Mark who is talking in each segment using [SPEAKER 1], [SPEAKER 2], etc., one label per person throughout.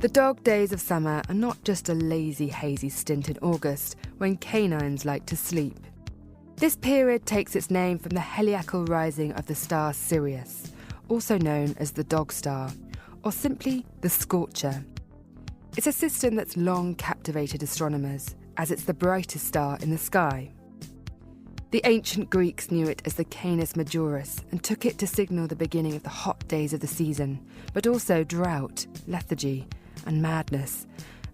[SPEAKER 1] The dog days of summer are not just a lazy, hazy stint in August when canines like to sleep. This period takes its name from the heliacal rising of the star Sirius, also known as the dog star, or simply the Scorcher. It's a system that's long captivated astronomers, as it's the brightest star in the sky. The ancient Greeks knew it as the Canis Majoris and took it to signal the beginning of the hot days of the season, but also drought, lethargy, and madness,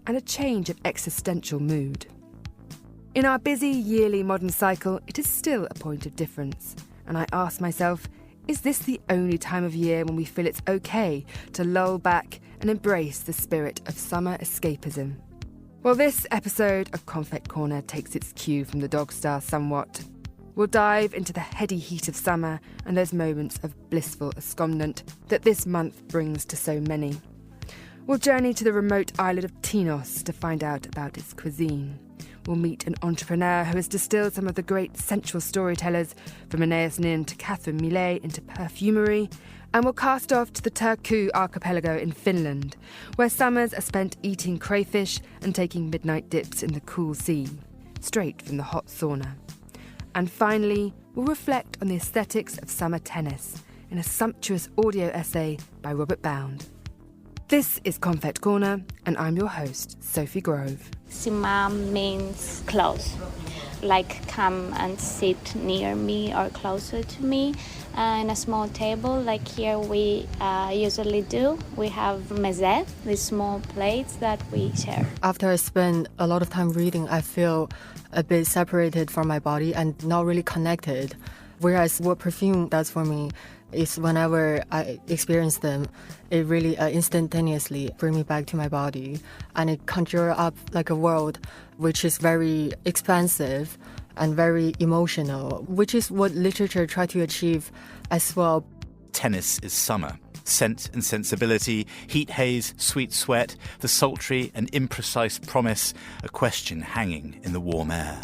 [SPEAKER 1] and a change of existential mood. In our busy yearly modern cycle, it is still a point of difference, and I ask myself, is this the only time of year when we feel it's okay to lull back and embrace the spirit of summer escapism? Well, this episode of Konfekt Korner takes its cue from the dog star somewhat. We'll dive into the heady heat of summer and those moments of blissful abscondment that this month brings to so many. We'll journey to the remote island of Tinos to find out about its cuisine. We'll meet an entrepreneur who has distilled some of the great sensual storytellers from Aeneas Nin to Catherine Millet into perfumery, and we'll cast off to the Turku archipelago in Finland, where summers are spent eating crayfish and taking midnight dips in the cool sea, straight from the hot sauna. And finally, we'll reflect on the aesthetics of summer tennis in a sumptuous audio essay by Robert Bound. This is Konfekt Korner, and I'm your host, Sophie Grove.
[SPEAKER 2] Sima means close, like come and sit near me or closer to me. In a small table, like here we usually do. We have mezet, these small plates that we share.
[SPEAKER 3] After I spend a lot of time reading, I feel a bit separated from my body and not really connected. Whereas what perfume does for me is whenever I experience them, it really instantaneously brings me back to my body, and it conjures up like a world which is very expansive and very emotional, which is what literature tries to achieve as well.
[SPEAKER 4] Tennis is summer. Scent and sensibility, heat haze, sweet sweat, the sultry and imprecise promise, a question hanging in the warm air.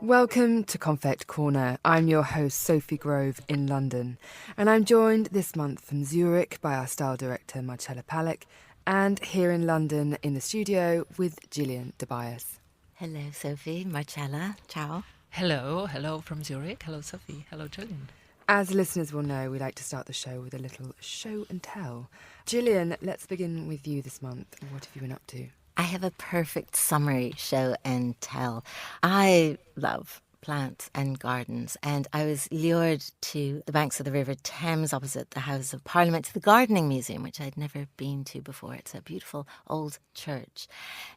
[SPEAKER 1] Welcome to Konfekt Korner. I'm your host, Sophie Grove, in London. And I'm joined this month from Zurich by our style director, Marcella Palek, and here in London in the studio with Gillian Tobias.
[SPEAKER 5] Hello, Sophie. Marcella. Ciao.
[SPEAKER 6] Hello from Zurich. Hello, Sophie. Hello, Gillian.
[SPEAKER 1] As listeners will know, we like to start the show with a little show and tell. Gillian, let's begin with you this month. What have you been up to?
[SPEAKER 5] I have a perfect summary show and tell. I love plants and gardens, and I was lured to the banks of the River Thames opposite the House of Parliament to the Gardening Museum, which I'd never been to before. It's a beautiful old church.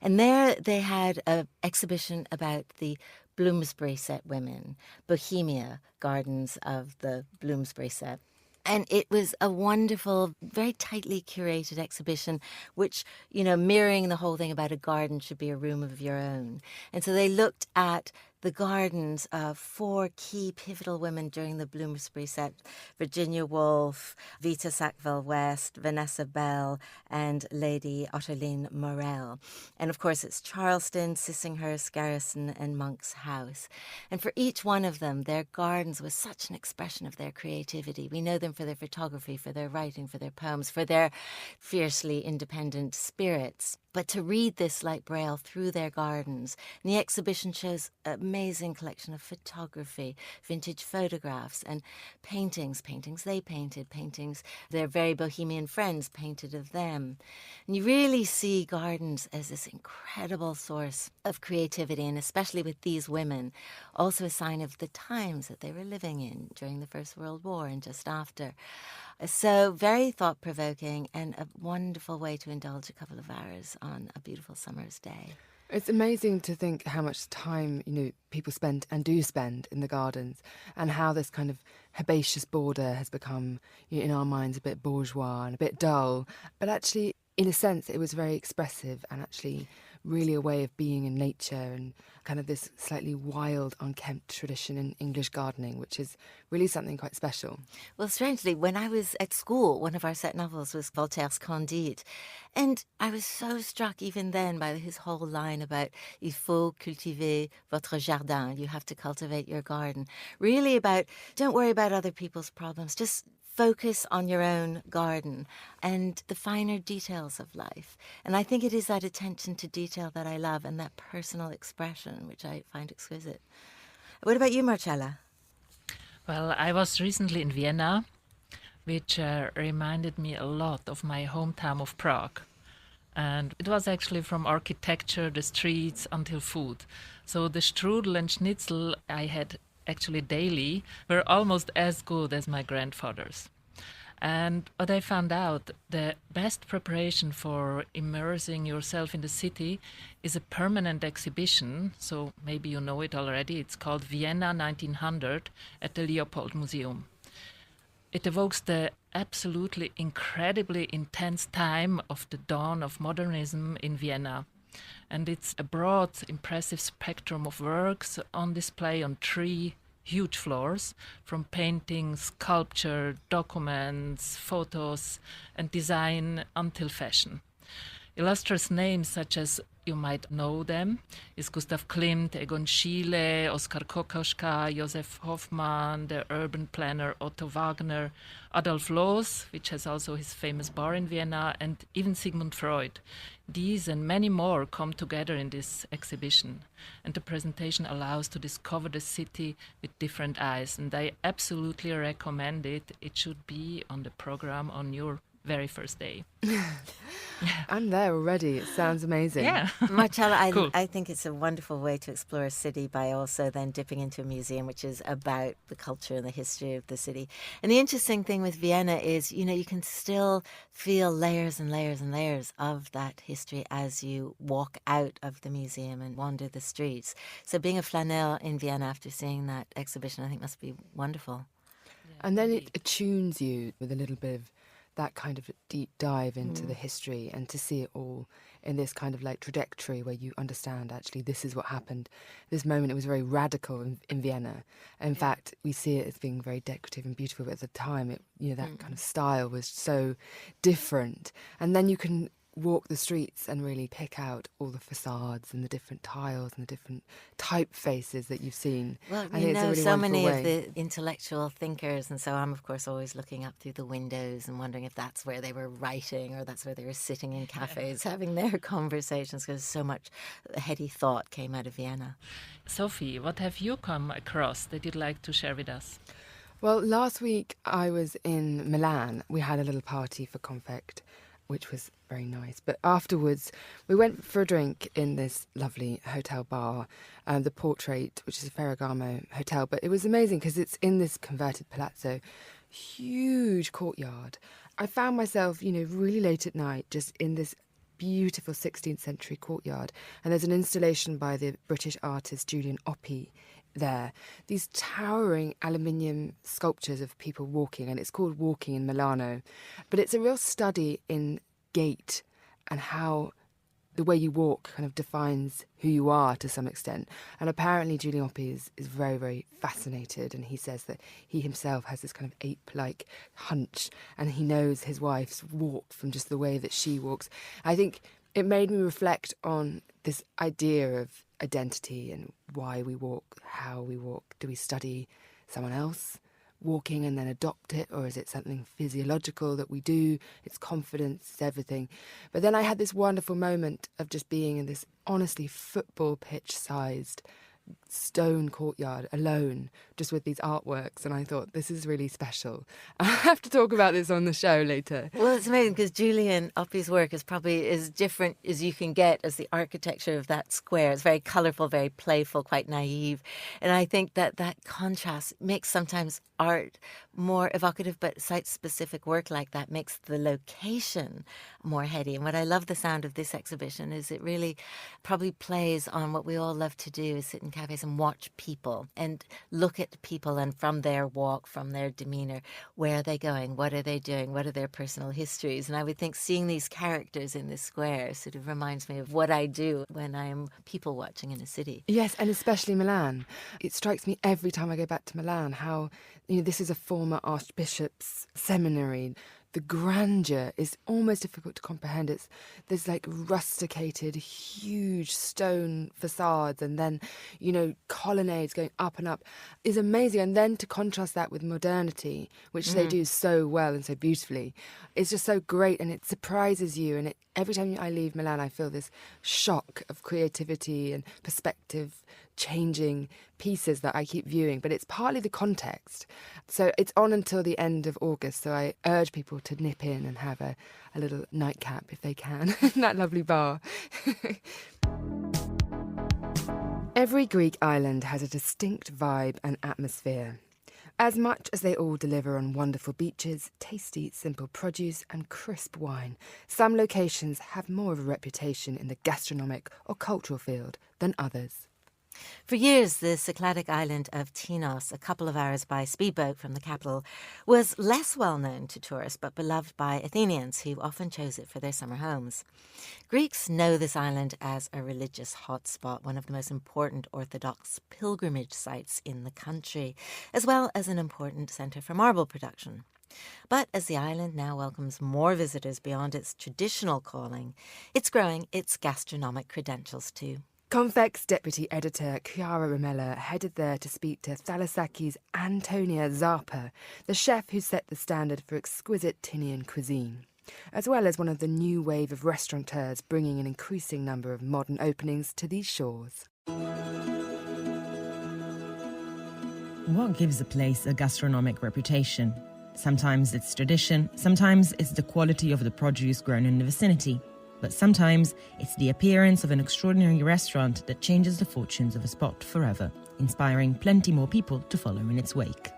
[SPEAKER 5] And there they had an exhibition about the Bloomsbury set women, Bohemia gardens of the Bloomsbury set. And it was a wonderful, very tightly curated exhibition, which, mirroring the whole thing about a garden should be a room of your own. And so they looked at the gardens of four key pivotal women during the Bloomsbury set: Virginia Woolf, Vita Sackville-West, Vanessa Bell, and Lady Ottoline Morel. And of course, it's Charleston, Sissinghurst, Garrison, and Monk's House. And for each one of them, their gardens was such an expression of their creativity. We know them for their photography, for their writing, for their poems, for their fiercely independent spirits. But to read this like Braille through their gardens, and the exhibition shows an amazing collection of photography, vintage photographs, and paintings they painted, paintings their very bohemian friends painted of them. And you really see gardens as this incredible source of creativity, and especially with these women, also a sign of the times that they were living in during the First World War and just after. So very thought-provoking and a wonderful way to indulge a couple of hours on a beautiful summer's day.
[SPEAKER 1] It's amazing to think how much time, people spend and do spend in the gardens, and how this kind of herbaceous border has become, in our minds, a bit bourgeois and a bit dull. But actually, in a sense, it was very expressive and actually really a way of being in nature, and kind of this slightly wild, unkempt tradition in English gardening, which is really something quite special.
[SPEAKER 5] Well, strangely, when I was at school, one of our set novels was Voltaire's Candide. And I was so struck even then by his whole line about il faut cultiver votre jardin. You have to cultivate your garden. Really about, don't worry about other people's problems. Just focus on your own garden and the finer details of life. And I think it is that attention to detail that I love and that personal expression, which I find exquisite. What about you, Marcella?
[SPEAKER 6] Well, I was recently in Vienna, which reminded me a lot of my hometown of Prague. And it was actually from architecture, the streets, until food. So the strudel and schnitzel I had actually daily were almost as good as my grandfather's. And what I found out, the best preparation for immersing yourself in the city is a permanent exhibition. So maybe you know it already. It's called Vienna 1900 at the Leopold Museum. It evokes the absolutely incredibly intense time of the dawn of modernism in Vienna. And it's a broad, impressive spectrum of works on display on 3 huge floors, from painting, sculpture, documents, photos, and design until fashion. Illustrious names such as, you might know them, is Gustav Klimt, Egon Schiele, Oskar Kokoschka, Josef Hoffmann, the urban planner Otto Wagner, Adolf Loos, which has also his famous bar in Vienna, and even Sigmund Freud. These and many more come together in this exhibition, and the presentation allows to discover the city with different eyes, and I absolutely recommend it. It should be on the program on your very first day.
[SPEAKER 1] I'm there already. It sounds amazing.
[SPEAKER 6] Yeah.
[SPEAKER 5] Marcella,
[SPEAKER 6] Cool.
[SPEAKER 5] I think it's a wonderful way to explore a city by also then dipping into a museum, which is about the culture and the history of the city. And the interesting thing with Vienna is, you can still feel layers and layers and layers of that history as you walk out of the museum and wander the streets. So being a flaneur in Vienna after seeing that exhibition, I think must be wonderful.
[SPEAKER 1] And then it attunes you with a little bit of that kind of deep dive into the history, and to see it all in this kind of like trajectory where you understand actually this is what happened. This moment, it was very radical in Vienna. In fact, we see it as being very decorative and beautiful, but at the time, that kind of style was so different. And then you can walk the streets and really pick out all the facades and the different tiles and the different typefaces that you've seen.
[SPEAKER 5] Well,
[SPEAKER 1] I think it's a really
[SPEAKER 5] so
[SPEAKER 1] wonderful
[SPEAKER 5] many
[SPEAKER 1] way.
[SPEAKER 5] of the intellectual thinkers, and so I'm, of course, always looking up through the windows and wondering if that's where they were writing or that's where they were sitting in cafes having their conversations, because so much heady thought came out of Vienna.
[SPEAKER 6] Sophie, what have you come across that you'd like to share with us?
[SPEAKER 1] Well, last week I was in Milan. We had a little party for Konfekt, which was very nice. But afterwards, we went for a drink in this lovely hotel bar, the Portrait, which is a Ferragamo hotel. But it was amazing because it's in this converted palazzo, huge courtyard. I found myself, really late at night, just in this beautiful 16th century courtyard. And there's an installation by the British artist Julian Oppie there, these towering aluminium sculptures of people walking, and it's called Walking in Milano. But it's a real study in gait and how the way you walk kind of defines who you are to some extent. And apparently Julian Oppie is very, very fascinated, and he says that he himself has this kind of ape-like hunch, and he knows his wife's walk from just the way that she walks. I think it made me reflect on this idea of identity and why we walk, how we walk. Do we study someone else walking and then adopt it, or is it something physiological that we do? It's confidence, it's everything. But then I had this wonderful moment of just being in this honestly football pitch-sized stone courtyard alone, just with these artworks, and I thought, this is really special. I have to talk about this on the show later.
[SPEAKER 5] Well, it's amazing because Julian Oppie's work is probably as different as you can get as the architecture of that square. It's very colourful, very playful, quite naive. And I think that contrast makes sometimes art more evocative, but site-specific work like that makes the location more heady. And what I love the sound of this exhibition is it really probably plays on what we all love to do, is sit in cafes and watch people and look at people, and from their walk, from their demeanour, where are they going, what are they doing, what are their personal histories. And I would think seeing these characters in this square sort of reminds me of what I do when I'm people watching in a city.
[SPEAKER 1] Yes, and especially Milan. It strikes me every time I go back to Milan how, this is a former archbishop's seminary. the grandeur is almost difficult to comprehend. There's like rusticated, huge stone facades and then, colonnades going up and up is amazing. And then to contrast that with modernity, which they do so well and so beautifully, it's just so great and it surprises you. And every time I leave Milan, I feel this shock of creativity and perspective changing pieces that I keep viewing, but it's partly the context. So it's on until the end of August, so I urge people to nip in and have a little nightcap if they can in that lovely bar. Every Greek island has a distinct vibe and atmosphere. As much as they all deliver on wonderful beaches, tasty, simple produce and crisp wine, some locations have more of a reputation in the gastronomic or cultural field than others.
[SPEAKER 5] For years, the Cycladic island of Tinos, a couple of hours by speedboat from the capital, was less well known to tourists but beloved by Athenians who often chose it for their summer homes. Greeks know this island as a religious hotspot, one of the most important Orthodox pilgrimage sites in the country, as well as an important centre for marble production. But as the island now welcomes more visitors beyond its traditional calling, it's growing its gastronomic credentials too.
[SPEAKER 1] Konfekt's deputy editor, Chiara Ramella, headed there to speak to Thalasaki's Antonia Zarpa, the chef who set the standard for exquisite Tinian cuisine, as well as one of the new wave of restaurateurs bringing an increasing number of modern openings to these shores.
[SPEAKER 7] What gives a place a gastronomic reputation? Sometimes it's tradition, sometimes it's the quality of the produce grown in the vicinity. But sometimes it's the appearance of an extraordinary restaurant that changes the fortunes of a spot forever, inspiring plenty more people to follow in its wake.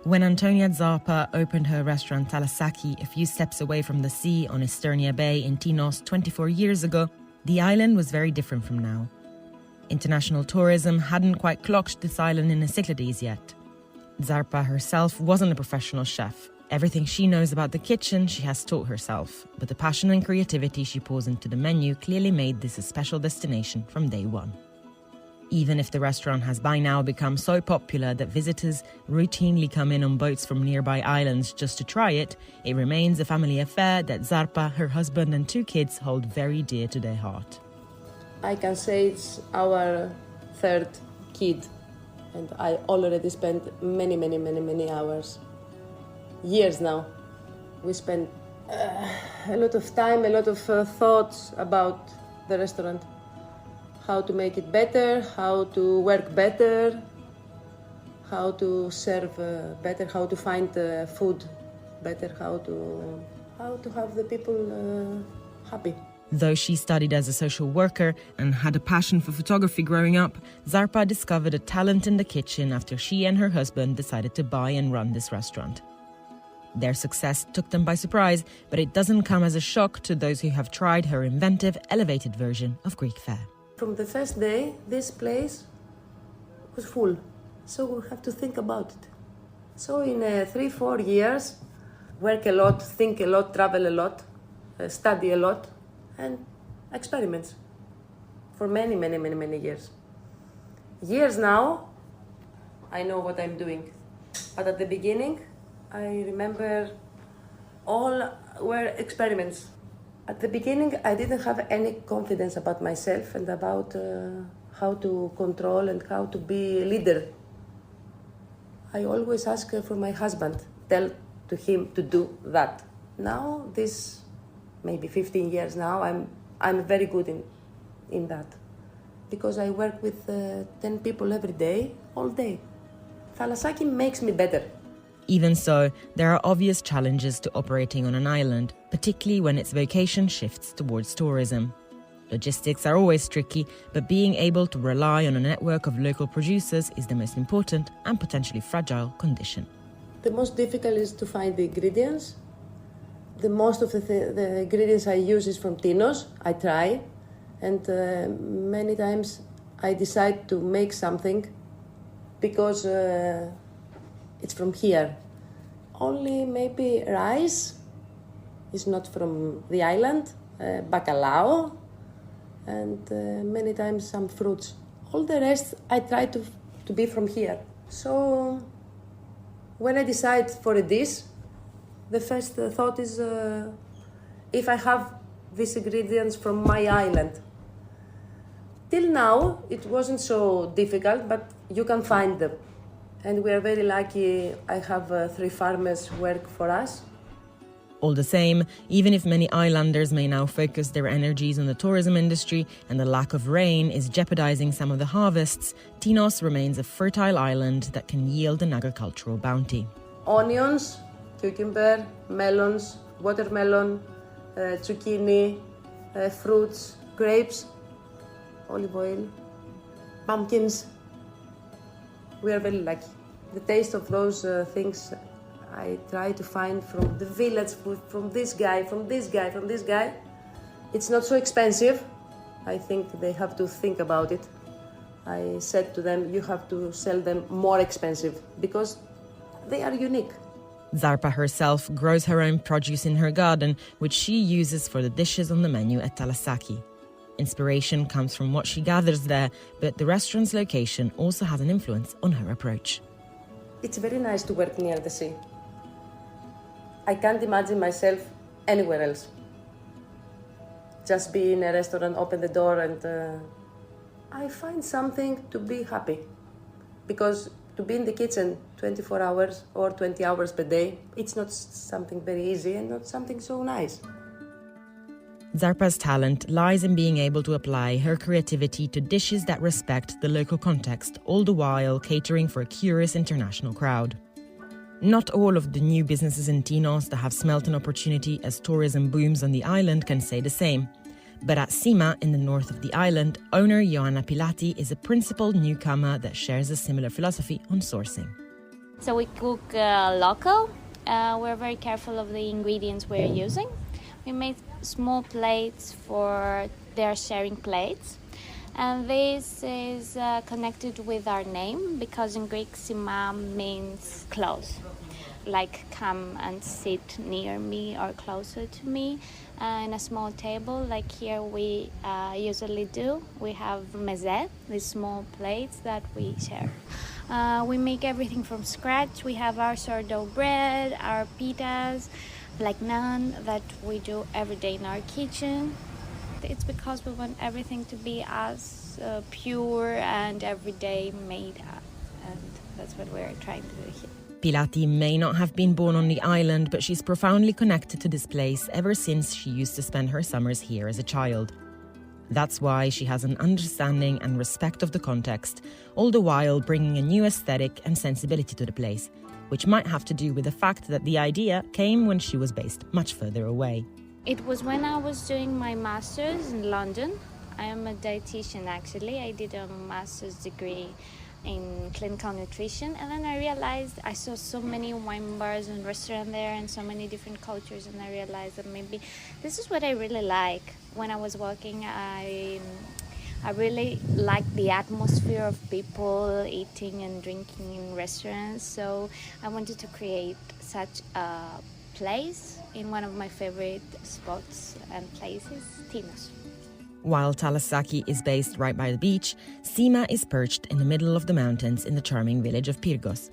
[SPEAKER 7] When Antonia Zarpa opened her restaurant Thalasaki a few steps away from the sea on Esternia Bay in Tinos 24 years ago, the island was very different from now. International tourism hadn't quite clocked this island in the Cyclades yet. Zarpa herself wasn't a professional chef. Everything she knows about the kitchen she has taught herself, but the passion and creativity she pours into the menu clearly made this a special destination from day one. Even if the restaurant has by now become so popular that visitors routinely come in on boats from nearby islands just to try it, it remains a family affair that Zarpa, her husband and 2 kids hold very dear to their heart.
[SPEAKER 8] I can say it's our 3rd kid, and I already spent many hours. Years now. We spent a lot of time, a lot of thoughts about the restaurant. How to make it better, how to work better, how to serve better, how to find food better, how to have the people happy.
[SPEAKER 7] Though she studied as a social worker and had a passion for photography growing up, Zarpa discovered a talent in the kitchen after she and her husband decided to buy and run this restaurant. Their success took them by surprise, but it doesn't come as a shock to those who have tried her inventive, elevated version of Greek fare.
[SPEAKER 8] From the first day, this place was full, so we have to think about it. So in 3-4 years, work a lot, think a lot, travel a lot, study a lot, and experiments for many years. Years now, I know what I'm doing, but at the beginning, I remember all were experiments. At the beginning, I didn't have any confidence about myself and about how to control and how to be a leader. I always ask for my husband, tell to him to do that. Now, this maybe 15 years now, I'm very good in that. Because I work with 10 people every day, all day. Thalasaki makes me better.
[SPEAKER 7] Even so, there are obvious challenges to operating on an island, particularly when its vocation shifts towards tourism. Logistics are always tricky, but being able to rely on a network of local producers is the most important and potentially fragile condition.
[SPEAKER 8] The most difficult is to find the ingredients. The most of the ingredients I use is from Tinos. I try, and many times I decide to make something because it's from here. Only maybe rice is not from the island, bacalao, and many times some fruits. All the rest I try to be from here. So when I decide for a dish, The first thought is if I have these ingredients from my island. Till now, it wasn't so difficult, but you can find them. And we are very lucky I have 3 farmers work for us.
[SPEAKER 7] All the same, even if many islanders may now focus their energies on the tourism industry and the lack of rain is jeopardizing some of the harvests, Tinos remains a fertile island that can yield an agricultural bounty.
[SPEAKER 8] Onions, cucumber, melons, watermelon, zucchini, fruits, grapes, olive oil, pumpkins. We are very lucky. The taste of those things I try to find from the village, from this guy, from this guy, from this guy. It's not so expensive. I think they have to think about it. I said to them, you have to sell them more expensive because they are unique.
[SPEAKER 7] Zarpa herself grows her own produce in her garden, which she uses for the dishes on the menu at Talasaki. Inspiration comes from what she gathers there, but the restaurant's location also has an influence on her approach.
[SPEAKER 8] It's very nice to work near the sea. I can't imagine myself anywhere else. Just be in a restaurant, open the door, and I find something to be happy. Because to be in the kitchen 24 hours or 20 hours per day, it's not something very easy and not something so nice.
[SPEAKER 7] Zarpa's talent lies in being able to apply her creativity to dishes that respect the local context, all the while catering for a curious international crowd. Not all of the new businesses in Tinos that have smelt an opportunity as tourism booms on the island can say the same. But at Sima, in the north of the island, owner Joanna Pilati is a principal newcomer that shares a similar philosophy on sourcing.
[SPEAKER 2] So we cook local. We're very careful of the ingredients we're using. We made small plates for their sharing plates. And this is connected with our name because in Greek, Sima means close. Like come and sit near me or closer to me. In a small table, like here we usually do. We have mezet, these small plates that we share. We make everything from scratch. We have our sourdough bread, our pitas, like naan that we do every day in our kitchen. It's because we want everything to be as pure and everyday made, and that's what we're trying to do here.
[SPEAKER 7] Pilati may not have been born on the island, but she's profoundly connected to this place ever since she used to spend her summers here as a child. That's why she has an understanding and respect of the context, all the while bringing a new aesthetic and sensibility to the place, which might have to do with the fact that the idea came when she was based much further away.
[SPEAKER 2] It was when I was doing my master's in London. I am a dietitian actually. I did a master's degree in clinical nutrition, and then I realized I saw so many wine bars and restaurants there and so many different cultures, and I realized that maybe this is what I really like. When I was working, I really liked the atmosphere of people eating and drinking in restaurants, so I wanted to create such a place in one of my favorite spots and places, Tinos.
[SPEAKER 7] While Talasaki is based right by the beach, Sima is perched in the middle of the mountains in the charming village of Pyrgos.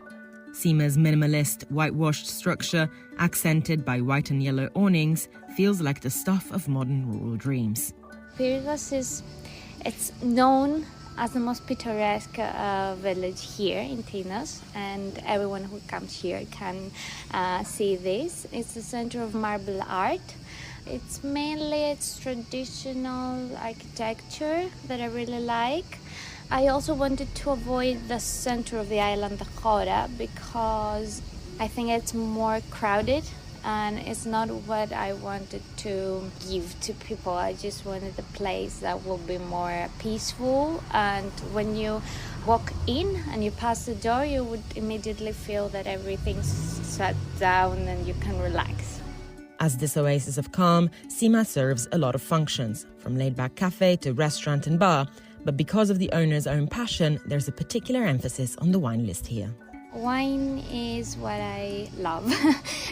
[SPEAKER 7] Sima's minimalist, whitewashed structure, accented by white and yellow awnings, feels like the stuff of modern rural dreams.
[SPEAKER 2] Pyrgos it's known as the most picturesque village here in Tinos, and everyone who comes here can see this. It's the center of marble art. It's mainly traditional architecture that I really like. I also wanted to avoid the center of the island, the Chora, because I think it's more crowded and it's not what I wanted to give to people. I just wanted a place that will be more peaceful, and when you walk in and you pass the door, you would immediately feel that everything's shut down and you can relax.
[SPEAKER 7] As this oasis of calm, Sima serves a lot of functions, from laid-back cafe to restaurant and bar, but because of the owner's own passion, there's a particular emphasis on the wine list here.
[SPEAKER 2] Wine is what I love,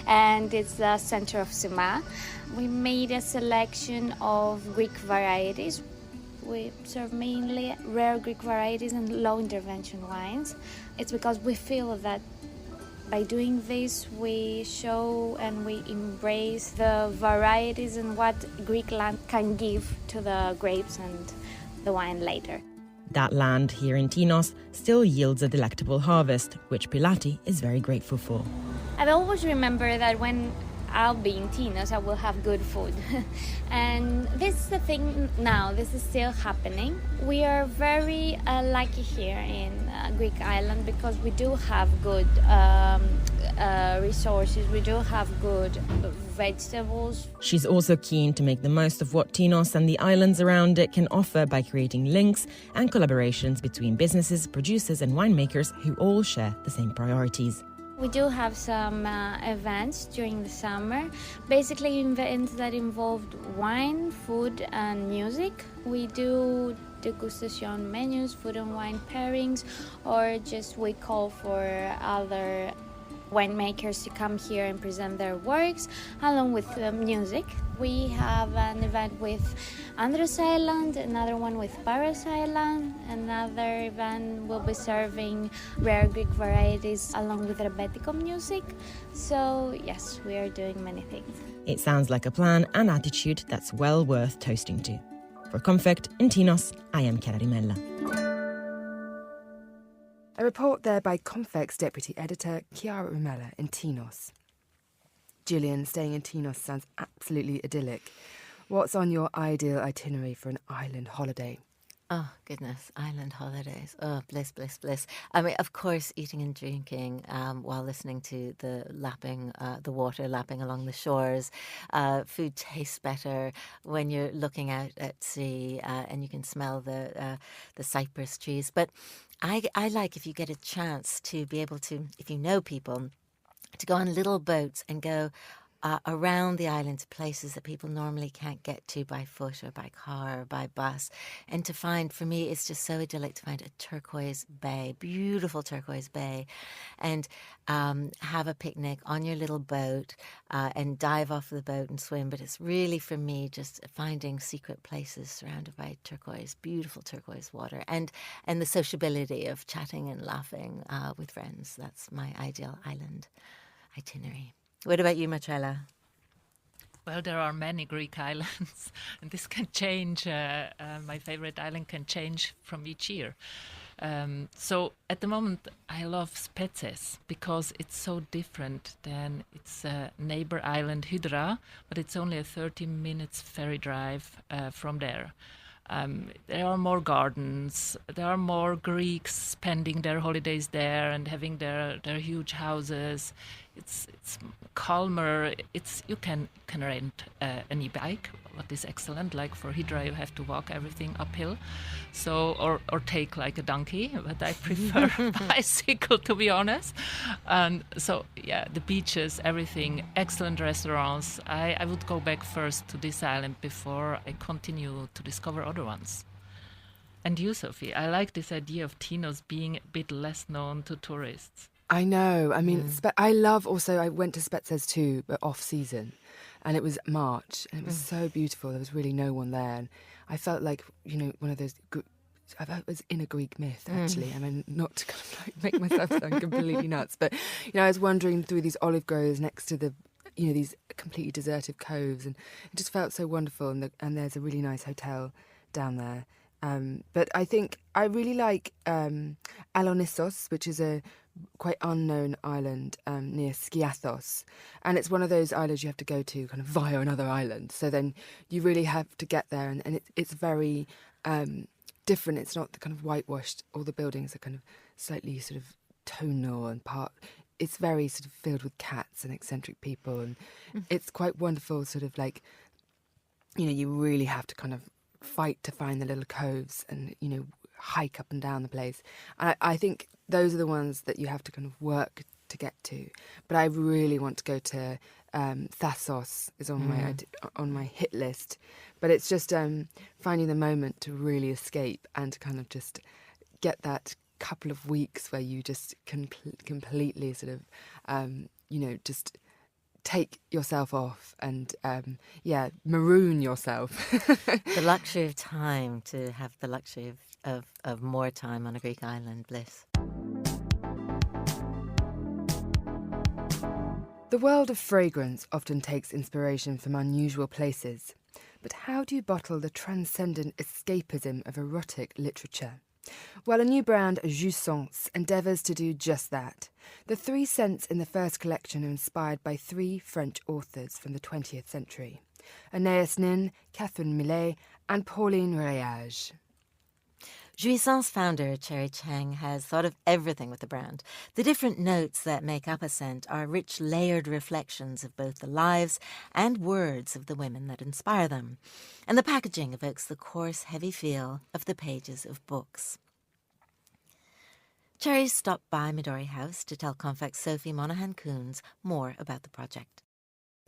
[SPEAKER 2] and it's the center of Sima. We made a selection of Greek varieties. We serve mainly rare Greek varieties and low intervention wines. It's because we feel that By doing this, we show and we embrace the varieties and what Greek land can give to the grapes and the wine later.
[SPEAKER 7] That land here in Tinos still yields a delectable harvest, which Pilati is very grateful for.
[SPEAKER 2] I've always remembered that when I'll be in Tinos, I will have good food. And this is the thing now, this is still happening. We are very lucky here in Greek island because we do have good resources, we do have good vegetables.
[SPEAKER 7] She's also keen to make the most of what Tinos and the islands around it can offer by creating links and collaborations between businesses, producers and winemakers who all share the same priorities.
[SPEAKER 2] We do have some events during the summer, basically events that involved wine, food and music. We do degustation menus, food and wine pairings, or just we call for other winemakers to come here and present their works along with music. We have an event with Andros Island, another one with Paros Island, another event will be serving rare Greek varieties along with rebetiko music. So yes, we are doing many things.
[SPEAKER 7] It sounds like a plan and attitude that's well worth toasting to. For Konfekt in Tinos, I am Cherry Cheng.
[SPEAKER 1] A report there by Konfekt's deputy editor, Chiara Rumella in Tinos. Julian, staying in Tinos sounds absolutely idyllic. What's on your ideal itinerary for an island holiday?
[SPEAKER 5] Oh, goodness, island holidays. Oh, bliss, bliss, bliss. I mean, of course, eating and drinking while listening to the lapping, the water lapping along the shores. Food tastes better when you're looking out at sea and you can smell the cypress trees. But I like, if you get a chance to be able to, if you know people, to go on little boats and go around the island to places that people normally can't get to by foot or by car or by bus. And to find, for me, it's just so idyllic to find a turquoise bay, beautiful turquoise bay, and have a picnic on your little boat and dive off the boat and swim. But it's really, for me, just finding secret places surrounded by turquoise, beautiful turquoise water, and the sociability of chatting and laughing with friends. That's my ideal island itinerary. What about you, Marcella?
[SPEAKER 6] Well, there are many Greek islands, and this can change. My favorite island can change from each year. So at the moment, I love Spetses because it's so different than its neighbor island Hydra, but it's only a 30 minutes ferry drive from there. There are more gardens. There are more Greeks spending their holidays there and having their huge houses. It's calmer. You can rent an e-bike, what is excellent. Like for Hydra, you have to walk everything uphill, so or take like a donkey. But I prefer bicycle, to be honest. And so yeah, the beaches, everything, excellent restaurants. I would go back first to this island before I continue to discover other ones. And you, Sophie, I like this idea of Tinos being a bit less known to tourists.
[SPEAKER 1] I know. I mean, I love also, I went to Spetses too, but off season. And it was March, and it was so beautiful. There was really no one there. And I felt like, one of those, I was in a Greek myth, actually. I mean, not to kind of like make myself sound completely nuts, but, I was wandering through these olive groves next to the, these completely deserted coves, and it just felt so wonderful. And there's a really nice hotel down there. But I think I really like Alonissos, which is a quite unknown island near Skiathos. And it's one of those islands you have to go to kind of via another island. So then you really have to get there. And it's very different. It's not the kind of whitewashed. All the buildings are kind of slightly sort of tonal and it's very sort of filled with cats and eccentric people. And it's quite wonderful, sort of like, you really have to kind of fight to find the little coves and, hike up and down the place. And I think those are the ones that you have to kind of work to get to. But I really want to go to Thassos is on my hit list. But it's just finding the moment to really escape and to kind of just get that couple of weeks where you just completely sort of, just take yourself off and, maroon yourself.
[SPEAKER 5] The luxury of time, to have the luxury of more time on a Greek island, bliss.
[SPEAKER 1] The world of fragrance often takes inspiration from unusual places. But how do you bottle the transcendent escapism of erotic literature? Well, a new brand, Jouissance, endeavours to do just that. The 3 scents in the first collection are inspired by 3 French authors from the 20th century: Anais Nin, Catherine Millet, and Pauline Réage.
[SPEAKER 5] Jouissance founder Cherry Cheng has thought of everything with the brand. The different notes that make up a scent are rich, layered reflections of both the lives and words of the women that inspire them. And the packaging evokes the coarse, heavy feel of the pages of books. Cherry stopped by Midori House to tell Konfekt's Sophie Monaghan-Coons more about the project.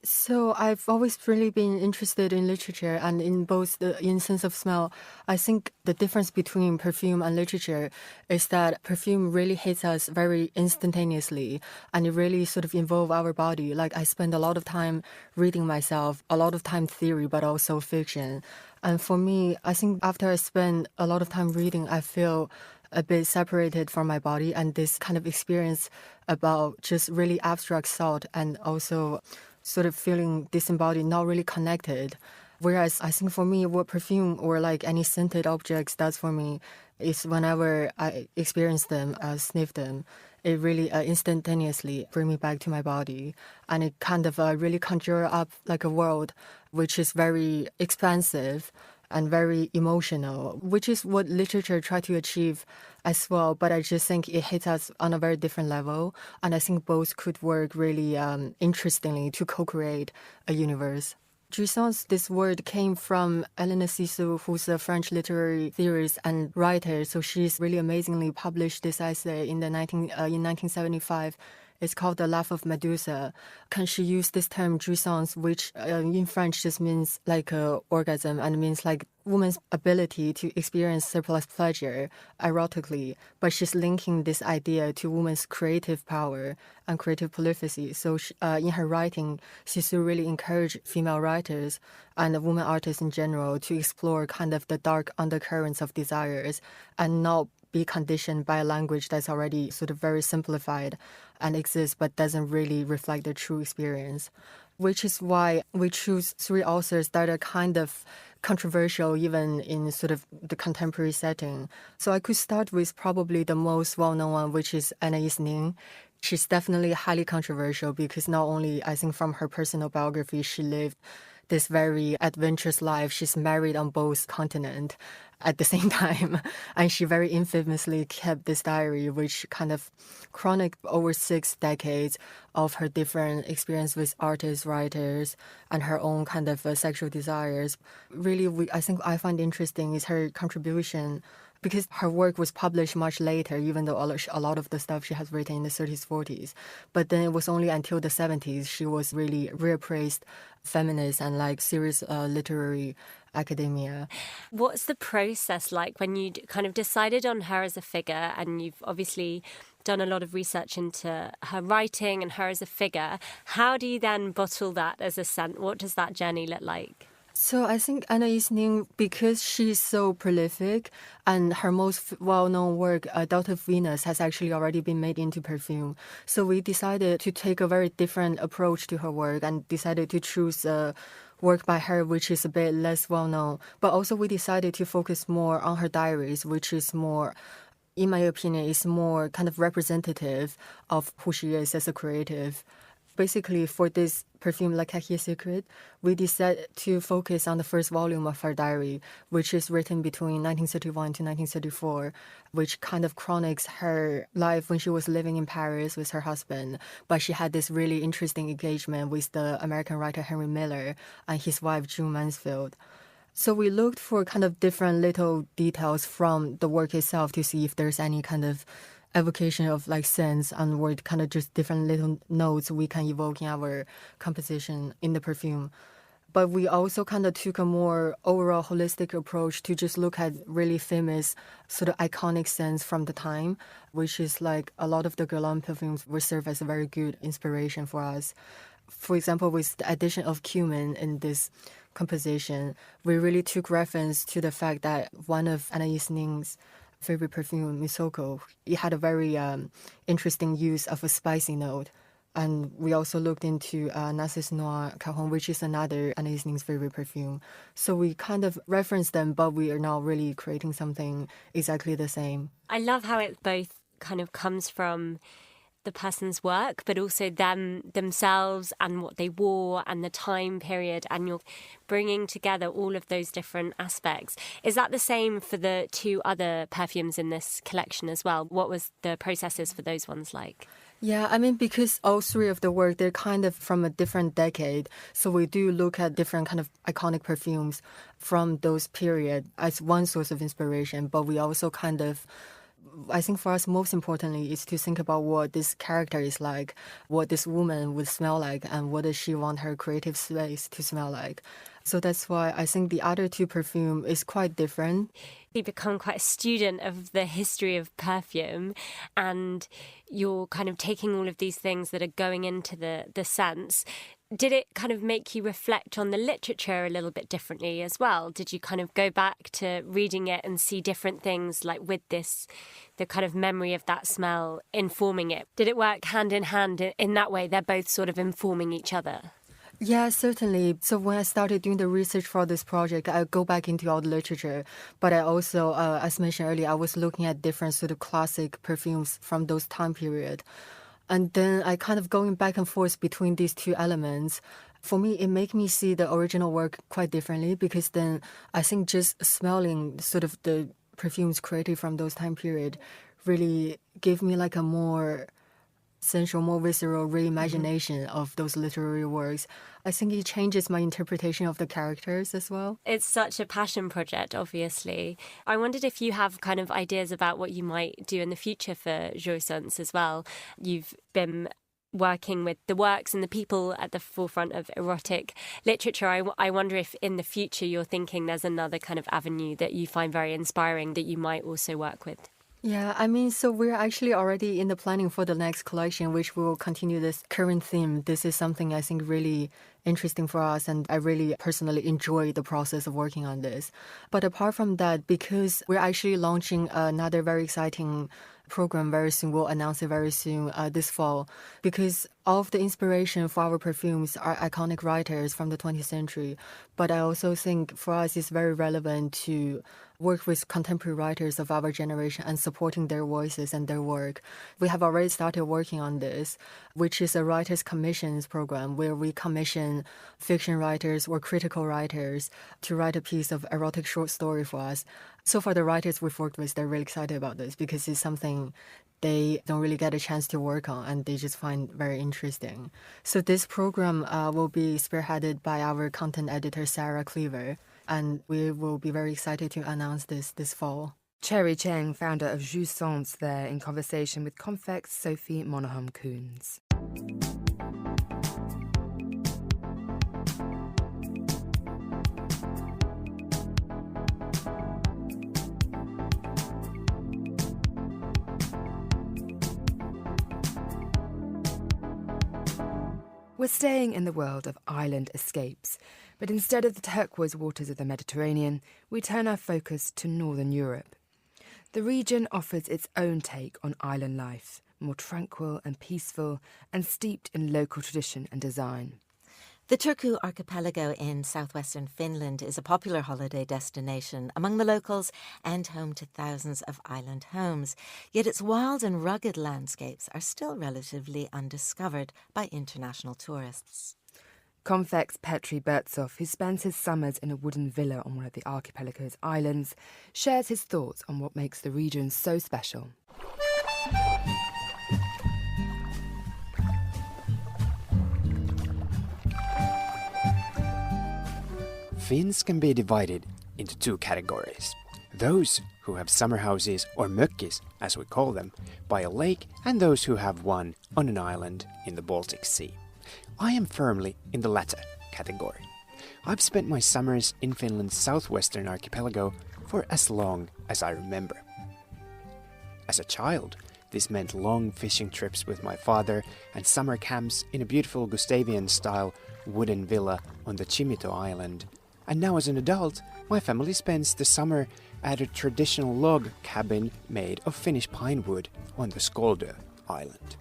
[SPEAKER 3] So I've always really been interested in literature, and in both in sense of smell. I think the difference between perfume and literature is that perfume really hits us very instantaneously, and it really sort of involves our body. Like, I spend a lot of time reading myself, a lot of time theory, but also fiction. And for me, I think after I spend a lot of time reading, I feel a bit separated from my body, and this kind of experience about just really abstract thought and also sort of feeling disembodied, not really connected. Whereas I think for me, what perfume or like any scented objects does for me is whenever I experience them, sniff them, it really instantaneously bring me back to my body. And it kind of really conjure up like a world which is very expansive and very emotional, which is what literature try to achieve as well. But I just think it hits us on a very different level. And I think both could work really interestingly to co-create a universe. Jouissance, this word came from Elena Cixous, who's a French literary theorist and writer. So she's really amazingly published this essay in 1975. It's called The Laugh of Medusa. Can she use this term jouissance, which in French just means like orgasm, and means like woman's ability to experience surplus pleasure erotically, but she's linking this idea to woman's creative power and creative prolificity. So in her writing, Cixous really encouraged female writers and women artists in general to explore kind of the dark undercurrents of desires and not be conditioned by a language that's already sort of very simplified and exists but doesn't really reflect the true experience. Which is why we choose 3 authors that are kind of controversial even in sort of the contemporary setting. So I could start with probably the most well-known one, which is Anais Nin. She's definitely highly controversial because not only, I think, from her personal biography, she lived this very adventurous life. She's married on both continents at the same time. And she very infamously kept this diary, which kind of chronicled over 6 decades of her different experience with artists, writers, and her own kind of sexual desires. Really, I think I find interesting is her contribution, because her work was published much later, even though a lot of the stuff she has written in the 30s, 40s. But then it was only until the 70s she was really reappraised feminist and like serious literary academia.
[SPEAKER 9] What's the process like when you kind of decided on her as a figure, and you've obviously done a lot of research into her writing and her as a figure? How do you then bottle that as a scent? What does that journey look like?
[SPEAKER 3] So I think Anais Nin, because she's so prolific and her most well-known work, Doubt of Venus, has actually already been made into perfume. So we decided to take a very different approach to her work and decided to choose a work by her which is a bit less well-known. But also we decided to focus more on her diaries, which is more, in my opinion, is more kind of representative of who she is as a creative. Basically, for this perfume, La Cahier Secret, we decided to focus on the first volume of her diary, which is written between 1931 to 1934, which kind of chronicles her life when she was living in Paris with her husband. But she had this really interesting engagement with the American writer Henry Miller and his wife June Mansfield. So we looked for kind of different little details from the work itself to see if there's any kind of evocation of like scents and word, kind of just different little notes we can evoke in our composition in the perfume. But we also kind of took a more overall holistic approach to just look at really famous sort of iconic scents from the time, which is like a lot of the Guerlain perfumes will serve as a very good inspiration for us. For example, with the addition of cumin in this composition, we really took reference to the fact that one of Anais Nin's favorite perfume, Misoko, it had a very interesting use of a spicy note. And we also looked into Narcisse Noir Cajon, which is another Anne Isling's favorite perfume. So we kind of reference them, but we are not really creating something exactly the same.
[SPEAKER 9] I love how it both kind of comes from the person's work, but also themselves and what they wore and the time period, and you're bringing together all of those different aspects. Is that the same for the two other perfumes in this collection as well? What was the processes for those ones like?
[SPEAKER 3] Yeah, I mean, because all three of the work, they're kind of from a different decade. So we do look at different kind of iconic perfumes from those period as one source of inspiration. But we also kind of, I think for us, most importantly, is to think about what this character is like, what this woman would smell like, and what does she want her creative space to smell like. So that's why I think the other two perfume is quite different.
[SPEAKER 9] You become quite a student of the history of perfume, and you're kind of taking all of these things that are going into the scents. Did it kind of make you reflect on the literature a little bit differently as well? Did you kind of go back to reading it and see different things, like with this, the kind of memory of that smell informing it? Did it work hand in hand in that way? They're both sort of informing each other.
[SPEAKER 3] Yeah, certainly. So when I started doing the research for this project, I go back into all the literature. But I also, as mentioned earlier, I was looking at different sort of classic perfumes from those time period. And then I kind of going back and forth between these two elements. For me, it made me see the original work quite differently, because then I think just smelling sort of the perfumes created from those time period really gave me like a more sensual, more visceral reimagination of those literary works. I think it changes my interpretation of the characters as well.
[SPEAKER 9] It's such a passion project, obviously. I wondered if you have kind of ideas about what you might do in the future for Jouissance as well. You've been working with the works and the people at the forefront of erotic literature. I wonder if in the future you're thinking there's another kind of avenue that you find very inspiring that you might also work with.
[SPEAKER 3] Yeah, I mean, so we're actually already in the planning for the next collection, which will continue this current theme. This is something I think really interesting for us, and I really personally enjoy the process of working on this. But apart from that, because we're actually launching another very exciting program very soon, we'll announce it very soon this fall, because all of the inspiration for our perfumes are iconic writers from the 20th century. But I also think for us it's very relevant to work with contemporary writers of our generation and supporting their voices and their work. We have already started working on this, which is a writers' commissions program where we commission fiction writers or critical writers to write a piece of erotic short story for us. So far, the writers we've worked with, they're really excited about this because it's something they don't really get a chance to work on and they just find very interesting. So this program will be spearheaded by our content editor, Sarah Cleaver, and we will be very excited to announce this fall.
[SPEAKER 1] Cherry Cheng, founder of Jouissance, there in conversation with Konfekt's Sophie Monoholm-Koons. We're staying in the world of island escapes, but instead of the turquoise waters of the Mediterranean, we turn our focus to Northern Europe. The region offers its own take on island life, more tranquil and peaceful, and steeped in local tradition and design.
[SPEAKER 5] The Turku archipelago in southwestern Finland is a popular holiday destination among the locals and home to thousands of island homes. Yet its wild and rugged landscapes are still relatively undiscovered by international tourists.
[SPEAKER 1] Konfekt's Petri Bertsov, who spends his summers in a wooden villa on one of the archipelago's islands, shares his thoughts on what makes the region so special.
[SPEAKER 10] Finns can be divided into two categories. Those who have summer houses, or mökkis as we call them, by a lake, and those who have one on an island in the Baltic Sea. I am firmly in the latter category. I've spent my summers in Finland's southwestern archipelago for as long as I remember. As a child, this meant long fishing trips with my father and summer camps in a beautiful Gustavian-style wooden villa on the Chimito Island. And now as an adult, my family spends the summer at a traditional log cabin made of Finnish pine wood on the Skoldö Island.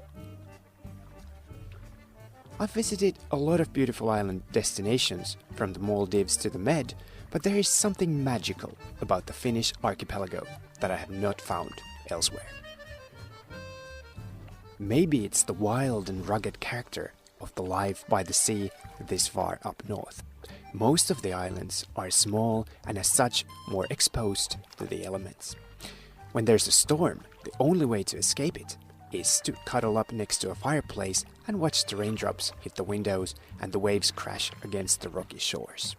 [SPEAKER 10] I've visited a lot of beautiful island destinations, from the Maldives to the Med, but there is something magical about the Finnish archipelago that I have not found elsewhere. Maybe it's the wild and rugged character of the life by the sea this far up north. Most of the islands are small and as such more exposed to the elements. When there's a storm, the only way to escape it is to cuddle up next to a fireplace and watch the raindrops hit the windows and the waves crash against the rocky shores.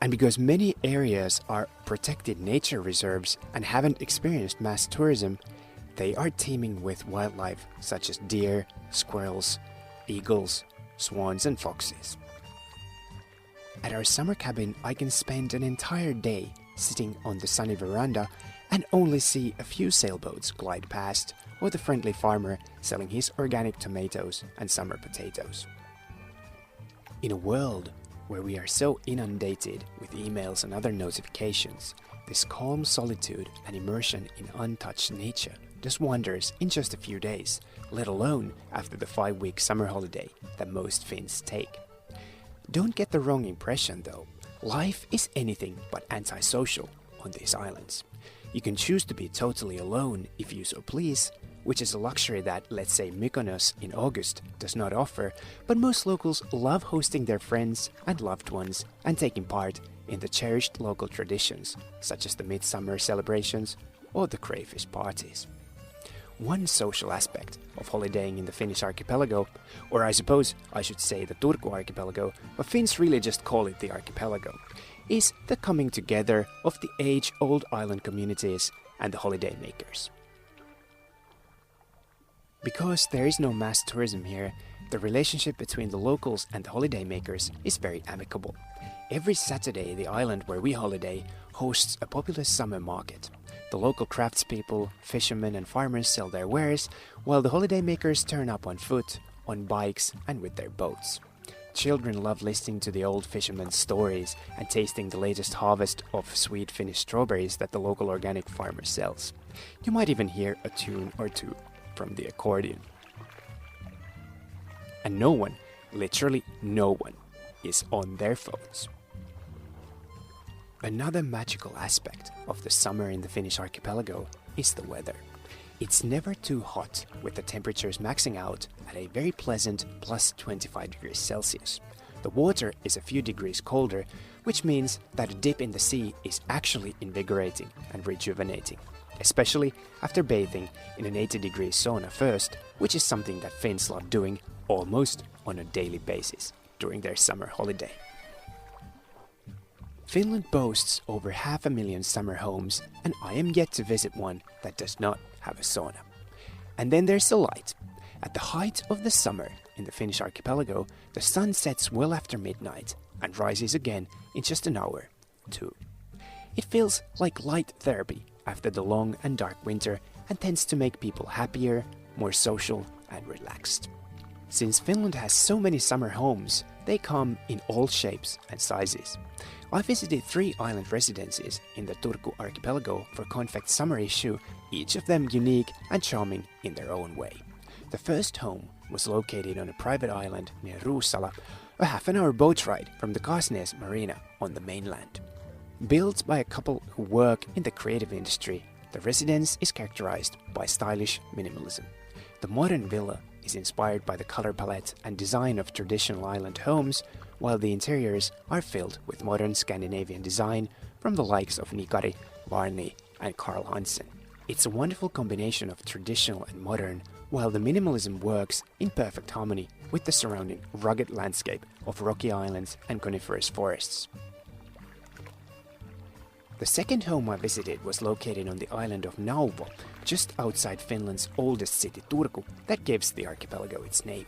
[SPEAKER 10] And because many areas are protected nature reserves and haven't experienced mass tourism, they are teeming with wildlife such as deer, squirrels, eagles, swans and foxes. At our summer cabin, I can spend an entire day sitting on the sunny veranda and only see a few sailboats glide past, or the friendly farmer selling his organic tomatoes and summer potatoes. In a world where we are so inundated with emails and other notifications, this calm solitude and immersion in untouched nature does wonders in just a few days, let alone after the 5-week summer holiday that most Finns take. Don't get the wrong impression though. Life is anything but antisocial on these islands. You can choose to be totally alone if you so please, which is a luxury that, let's say, Mykonos in August does not offer, but most locals love hosting their friends and loved ones and taking part in the cherished local traditions, such as the midsummer celebrations or the crayfish parties. One social aspect of holidaying in the Finnish archipelago, or I suppose I should say the Turku archipelago, but Finns really just call it the archipelago, is the coming together of the age-old island communities and the holiday makers. Because there is no mass tourism here, the relationship between the locals and the holiday makers is very amicable. Every Saturday, the island where we holiday hosts a popular summer market. The local craftspeople, fishermen and farmers sell their wares, while the holiday makers turn up on foot, on bikes and with their boats. Children love listening to the old fishermen's stories and tasting the latest harvest of sweet Finnish strawberries that the local organic farmer sells. You might even hear a tune or two from the accordion. And no one, literally no one, is on their phones. Another magical aspect of the summer in the Finnish archipelago is the weather. It's never too hot, with the temperatures maxing out at a very pleasant plus 25 degrees Celsius. The water is a few degrees colder, which means that a dip in the sea is actually invigorating and rejuvenating, especially after bathing in an 80 degree sauna first, which is something that Finns love doing almost on a daily basis during their summer holiday. Finland boasts over 500,000 summer homes, and I am yet to visit one that does not have a sauna. And then there's the light. At the height of the summer in the Finnish archipelago, the sun sets well after midnight and rises again in just an hour, too. It feels like light therapy after the long and dark winter and tends to make people happier, more social and relaxed. Since Finland has so many summer homes, they come in all shapes and sizes. I visited 3 island residences in the Turku archipelago for Konfekt summer issue, each of them unique and charming in their own way. The first home was located on a private island near Ruussala, a half-an-hour boat ride from the Kasnes marina on the mainland. Built by a couple who work in the creative industry, the residence is characterized by stylish minimalism. The modern villa is inspired by the color palette and design of traditional island homes, while the interiors are filled with modern Scandinavian design from the likes of Nikari, Varni and Carl Hansen. It's a wonderful combination of traditional and modern, while the minimalism works in perfect harmony with the surrounding rugged landscape of rocky islands and coniferous forests. The second home I visited was located on the island of Nauvoo, just outside Finland's oldest city Turku, that gives the archipelago its name.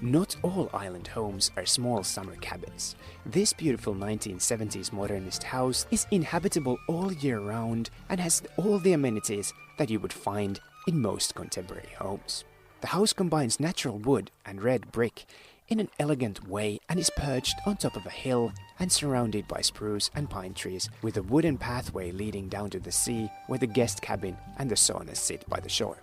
[SPEAKER 10] Not all island homes are small summer cabins. This beautiful 1970s modernist house is inhabitable all year round and has all the amenities that you would find in most contemporary homes. The house combines natural wood and red brick in an elegant way and is perched on top of a hill and surrounded by spruce and pine trees, with a wooden pathway leading down to the sea where the guest cabin and the sauna sit by the shore.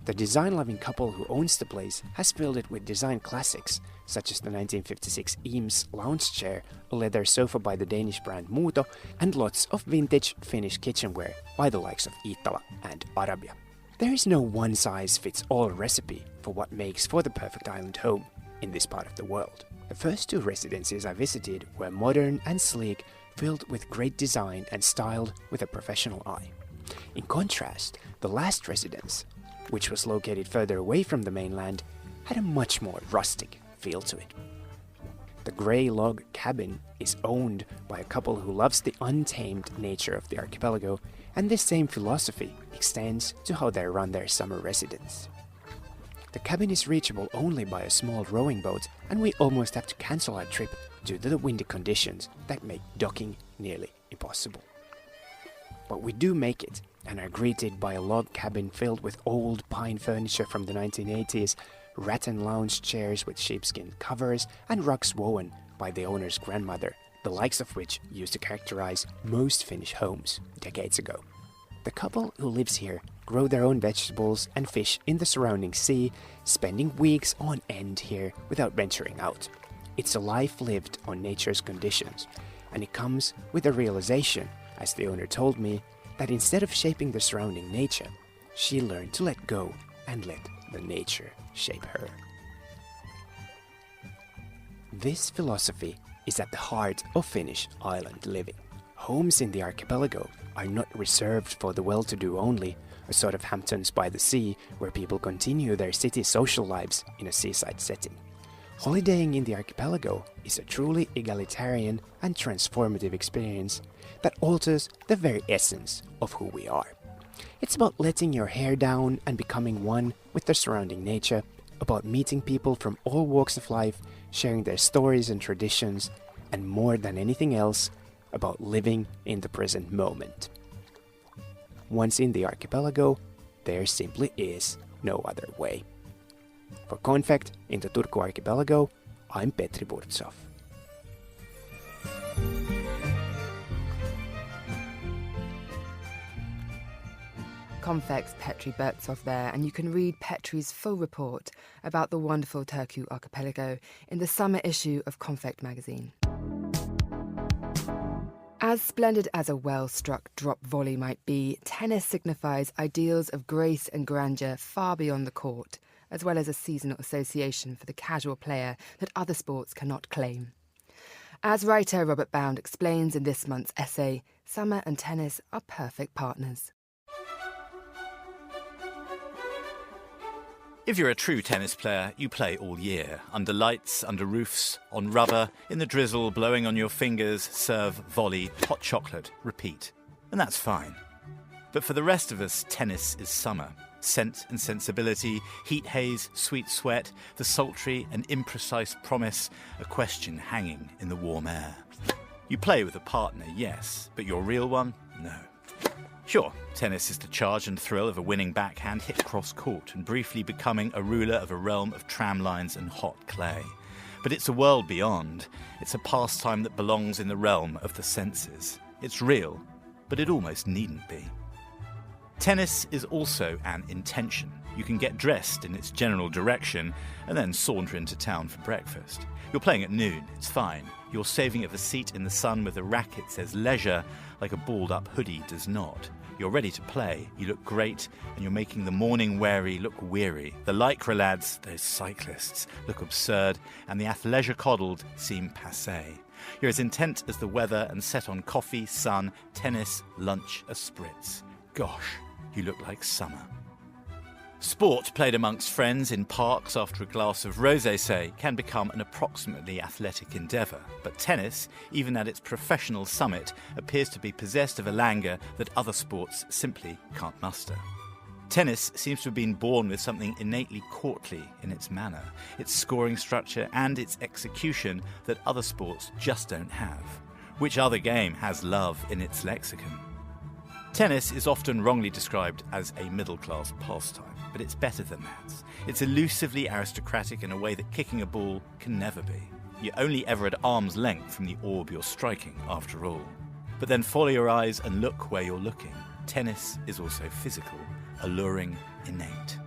[SPEAKER 10] The design-loving couple who owns the place has filled it with design classics, such as the 1956 Eames lounge chair, a leather sofa by the Danish brand Muto, and lots of vintage Finnish kitchenware by the likes of Iittala and Arabia. There is no one-size-fits-all recipe for what makes for the perfect island home in this part of the world. The first two residences I visited were modern and sleek, filled with great design and styled with a professional eye. In contrast, the last residence, which was located further away from the mainland, had a much more rustic feel to it. The grey log cabin is owned by a couple who loves the untamed nature of the archipelago, and this same philosophy extends to how they run their summer residence. The cabin is reachable only by a small rowing boat, and we almost have to cancel our trip due to the windy conditions that make docking nearly impossible. But we do make it, and are greeted by a log cabin filled with old pine furniture from the 1980s, rattan lounge chairs with sheepskin covers, and rugs woven by the owner's grandmother, the likes of which used to characterize most Finnish homes decades ago. The couple who lives here grow their own vegetables and fish in the surrounding sea, spending weeks on end here without venturing out. It's a life lived on nature's conditions, and it comes with a realization, as the owner told me, that instead of shaping the surrounding nature, she learned to let go and let the nature shape her. This philosophy is at the heart of Finnish island living. Homes in the archipelago are not reserved for the well-to-do only, a sort of Hamptons by the sea where people continue their city social lives in a seaside setting. Holidaying in the archipelago is a truly egalitarian and transformative experience that alters the very essence of who we are. It's about letting your hair down and becoming one with the surrounding nature, about meeting people from all walks of life, sharing their stories and traditions, and more than anything else, about living in the present moment. Once in the archipelago, there simply is no other way. For Konfekt in the Turku archipelago, I'm Petri Burtsov.
[SPEAKER 1] Konfekt's Petri Burtsov there, and you can read Petri's full report about the wonderful Turku archipelago in the summer issue of Konfekt magazine. As splendid as a well-struck drop volley might be, tennis signifies ideals of grace and grandeur far beyond the court, as well as a seasonal association for the casual player that other sports cannot claim. As writer Robert Bound explains in this month's essay, summer and tennis are perfect partners.
[SPEAKER 4] If you're a true tennis player, you play all year. Under lights, under roofs, on rubber, in the drizzle, blowing on your fingers, serve, volley, hot chocolate, repeat. And that's fine. But for the rest of us, tennis is summer. Scent and sensibility, heat haze, sweet sweat, the sultry and imprecise promise, a question hanging in the warm air. You play with a partner, yes, but your real one, no. Sure, tennis is the charge and thrill of a winning backhand hit cross-court and briefly becoming a ruler of a realm of tram lines and hot clay. But it's a world beyond. It's a pastime that belongs in the realm of the senses. It's real, but it almost needn't be. Tennis is also an intention. You can get dressed in its general direction and then saunter into town for breakfast. You're playing at noon, it's fine. You're saving of a seat in the sun with a racket says leisure, like a balled-up hoodie does not. You're ready to play, you look great, and you're making the morning weary look weary. The lycra lads, those cyclists, look absurd, and the athleisure coddled seem passé. You're as intent as the weather and set on coffee, sun, tennis, lunch, a spritz. Gosh, you look like summer. Sport played amongst friends in parks after a glass of rosé, say, can become an approximately athletic endeavour. But tennis, even at its professional summit, appears to be possessed of a languor that other sports simply can't muster. Tennis seems to have been born with something innately courtly in its manner, its scoring structure and its execution that other sports just don't have. Which other game has love in its lexicon? Tennis is often wrongly described as a middle-class pastime, but it's better than that. It's elusively aristocratic in a way that kicking a ball can never be. You're only ever at arm's length from the orb you're striking, after all. But then follow your eyes and look where you're looking. Tennis is also physical, alluring, innate.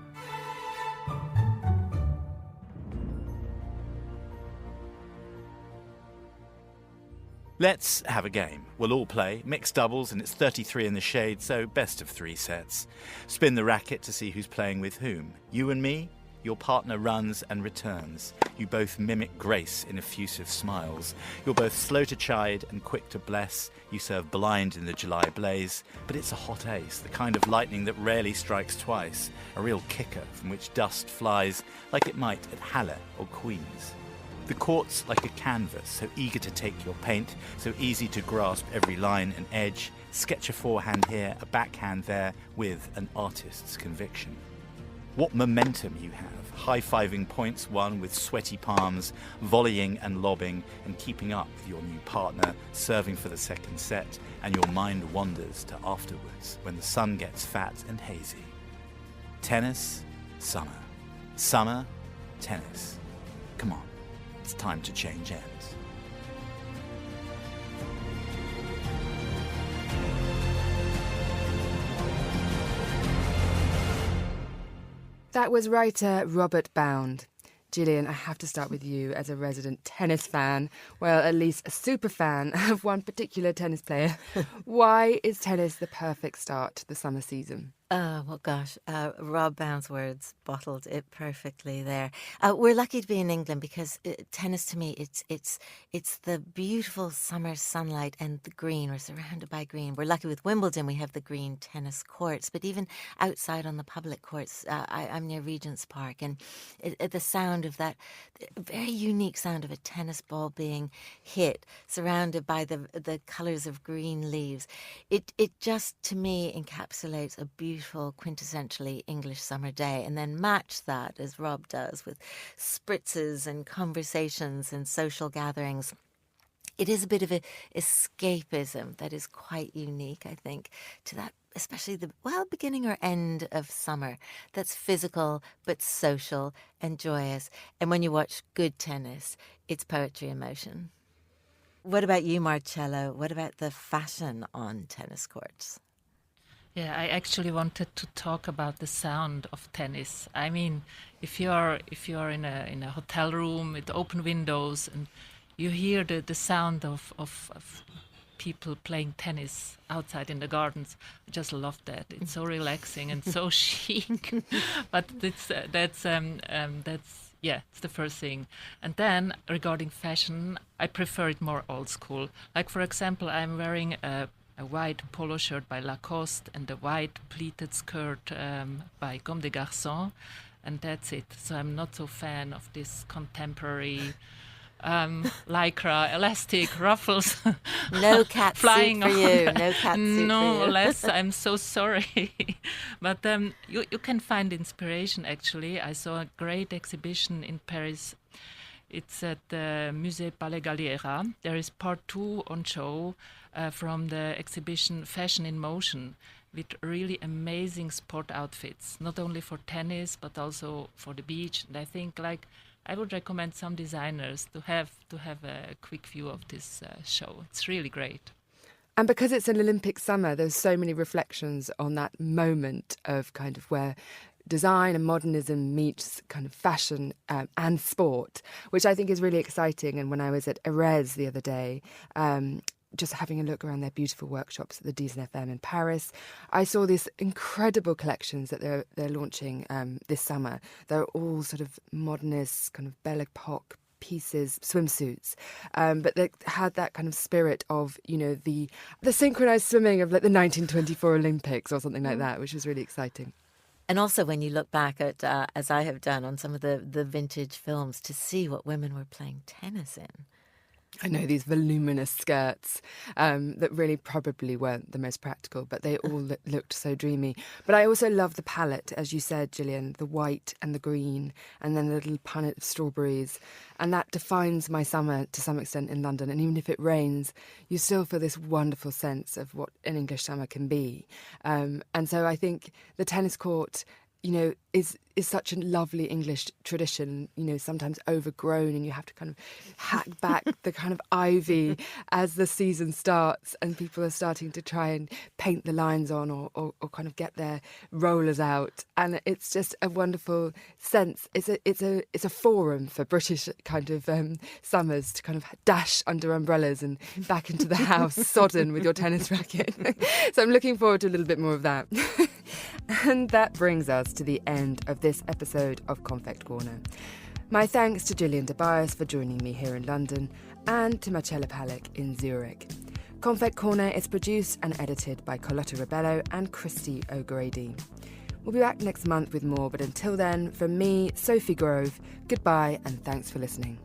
[SPEAKER 4] Let's have a game. We'll all play, mixed doubles, and it's 33 in the shade, so best of 3 sets. Spin the racket to see who's playing with whom. You and me? Your partner runs and returns. You both mimic grace in effusive smiles. You're both slow to chide and quick to bless. You serve blind in the July blaze. But it's a hot ace, the kind of lightning that rarely strikes twice. A real kicker from which dust flies like it might at Halle or Queen's. The court's like a canvas, so eager to take your paint, so easy to grasp every line and edge. Sketch a forehand here, a backhand there, with an artist's conviction. What momentum you have, high-fiving points won with sweaty palms, volleying and lobbing, and keeping up with your new partner, serving for the second set, and your mind wanders to afterwards when the sun gets fat and hazy. Tennis, summer. Summer, tennis. Come on, it's time to change ends.
[SPEAKER 1] That was writer Robert Bound. Gillian, I have to start with you as a resident tennis fan, well, at least a super fan of one particular tennis player. Why is tennis the perfect start to the summer season?
[SPEAKER 5] Well, gosh, Rob Bound's words bottled it perfectly there. We're lucky to be in England because tennis, to me, it's the beautiful summer sunlight and the green. We're surrounded by green. We're lucky with Wimbledon. We have the green tennis courts, but even outside on the public courts, I'm near Regent's Park, and the sound of that very unique sound of a tennis ball being hit, surrounded by the colours of green leaves. It just, to me, encapsulates a beautiful, quintessentially English summer day, and then match that, as Rob does, with spritzes and conversations and social gatherings. It is a bit of an escapism that is quite unique, I think, to that, especially the beginning or end of summer, that's physical but social and joyous. And when you watch good tennis, it's poetry in motion. What about you, Marcello? What about the fashion on tennis courts?
[SPEAKER 6] Yeah, I actually wanted to talk about the sound of tennis. I mean, if you are in a hotel room with open windows and you hear the sound of people playing tennis outside in the gardens, I just love that. It's so relaxing and so chic. But it's the first thing. And then regarding fashion, I prefer it more old school. Like, for example, I'm wearing a white polo shirt by Lacoste and a white pleated skirt by Comme des Garçons, and that's it. So I'm not so fan of this contemporary lycra, elastic ruffles.
[SPEAKER 5] No cat
[SPEAKER 6] flying
[SPEAKER 5] suit for you. No cat suit
[SPEAKER 6] no
[SPEAKER 5] for you.
[SPEAKER 6] less. I'm so sorry. But you can find inspiration, actually. I saw a great exhibition in Paris. It's at the Musée Palais Galliera. There is part 2 on show from the exhibition Fashion in Motion, with really amazing sport outfits, not only for tennis but also for the beach. And I think, I would recommend some designers to have a quick view of this show. It's really great.
[SPEAKER 1] And because it's an Olympic summer, there's so many reflections on that moment of kind of where design and modernism meets kind of fashion and sport, which I think is really exciting. And when I was at Erez the other day, just having a look around their beautiful workshops at the 19FM in Paris, I saw these incredible collections that they're launching this summer. They're all sort of modernist, kind of Belle Epoque pieces, swimsuits, but they had that kind of spirit of, the synchronized swimming of the 1924 Olympics or something like that, which was really exciting.
[SPEAKER 5] And also when you look back at, as I have done on some of the vintage films, to see what women were playing tennis in.
[SPEAKER 1] I know, these voluminous skirts that really probably weren't the most practical, but they all looked so dreamy. But I also love the palette, as you said, Gillian, the white and the green, and then the little punnet of strawberries. And that defines my summer to some extent in London. And even if it rains, you still feel this wonderful sense of what an English summer can be. And so I think the tennis court is such a lovely English tradition, sometimes overgrown, and you have to kind of hack back the kind of ivy as the season starts and people are starting to try and paint the lines on or kind of get their rollers out. And it's just a wonderful sense. It's a forum for British kind of summers to kind of dash under umbrellas and back into the house sodden with your tennis racket. So I'm looking forward to a little bit more of that. And that brings us to the end of this episode of Konfekt Korner. My thanks to Gillian Tobias for joining me here in London and to Marcella Palik in Zurich. Konfekt Korner is produced and edited by Carlotta Rebello and Christy O'Grady. We'll be back next month with more, but until then, from me, Sophie Grove, goodbye and thanks for listening.